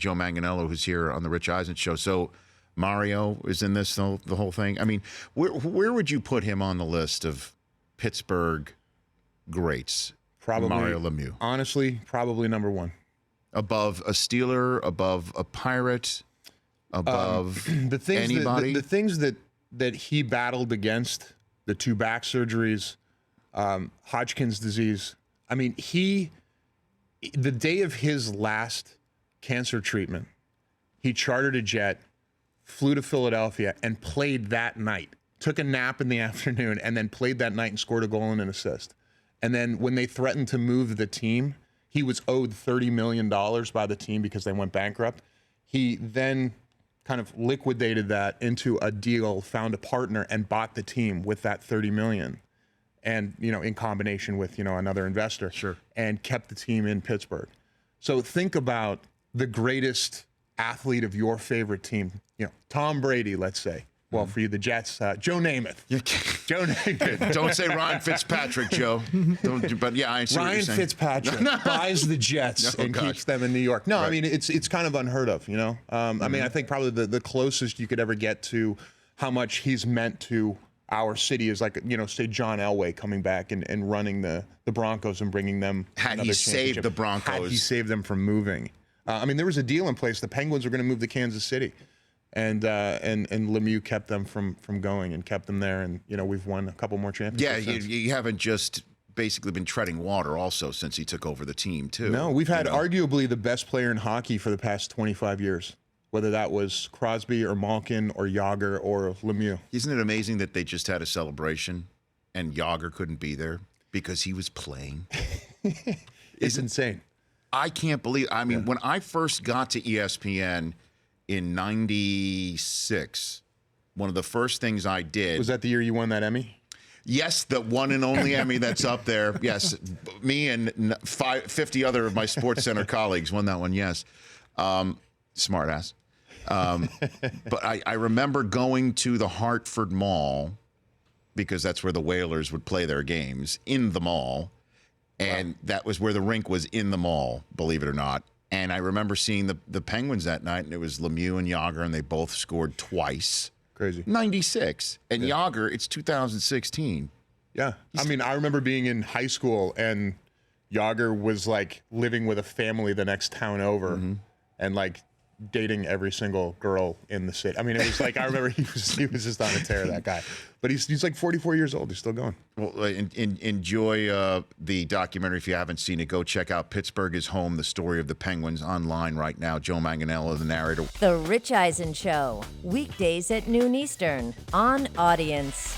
Joe Manganiello, who's here on the Rich Eisen Show. So Mario is in this, the whole thing. I mean, where would you put him on the list of Pittsburgh greats? Probably Mario Lemieux. Honestly, probably number one. Above a Steeler, above a Pirate, above anybody? The things that he battled against, the 2 back surgeries, Hodgkin's disease. I mean, the day of his last cancer treatment, he chartered a jet, flew to Philadelphia, and played that night. Took a nap in the afternoon, and then played that night and scored a goal and an assist. And then when they threatened to move the team, he was owed $30 million by the team because they went bankrupt. He then kind of liquidated that into a deal, found a partner, and bought the team with that $30 million. And, in combination with, another investor. Sure. And kept the team in Pittsburgh. So think about the greatest athlete of your favorite team, Tom Brady, let's say. Well, for you, the Jets, Joe Namath. Joe Namath. Don't say Ryan Fitzpatrick, Joe. But yeah, I see what Ryan you're saying. Fitzpatrick buys the Jets and keeps them in New York. No, right. I mean, it's kind of unheard of, I mean, I think probably the closest you could ever get to how much he's meant to our city is like, say John Elway coming back and running the Broncos and bringing them Had he saved the Broncos. Had he saved them from moving. I mean, there was a deal in place. The Penguins were going to move to Kansas City. And Lemieux kept them from going and kept them there. And, we've won a couple more championships. Yeah, you haven't just basically been treading water also since he took over the team, too. No, we've had arguably the best player in hockey for the past 25 years, whether that was Crosby or Malkin or Yager or Lemieux. Isn't it amazing that they just had a celebration and Yager couldn't be there because he was playing? It's insane. I can't believe. I mean, when I first got to ESPN in '96, one of the first things I did. Was that the year you won that Emmy? Yes, the one and only Emmy that's up there. Yes, me and 50 other of my Sports Center colleagues won that one. Yes, smart ass. But I remember going to the Hartford Mall because that's where the Whalers would play their games, in the mall. And that was where the rink was, in the mall, believe it or not. And I remember seeing the Penguins that night, and it was Lemieux and Yager, and they both scored twice. Crazy. 96. And Yager, it's 2016. Yeah. I mean, I remember being in high school, and Yager was, like, living with a family the next town over, and, like, dating every single girl in the city. I mean, it was like, I remember he was just on a tear, that guy. But he's like 44 years old. He's still going. Well, enjoy the documentary. If you haven't seen it, go check out Pittsburgh is Home, the story of the Penguins, online right now. Joe Manganiello, the narrator. The Rich Eisen Show, weekdays at noon Eastern on Audience.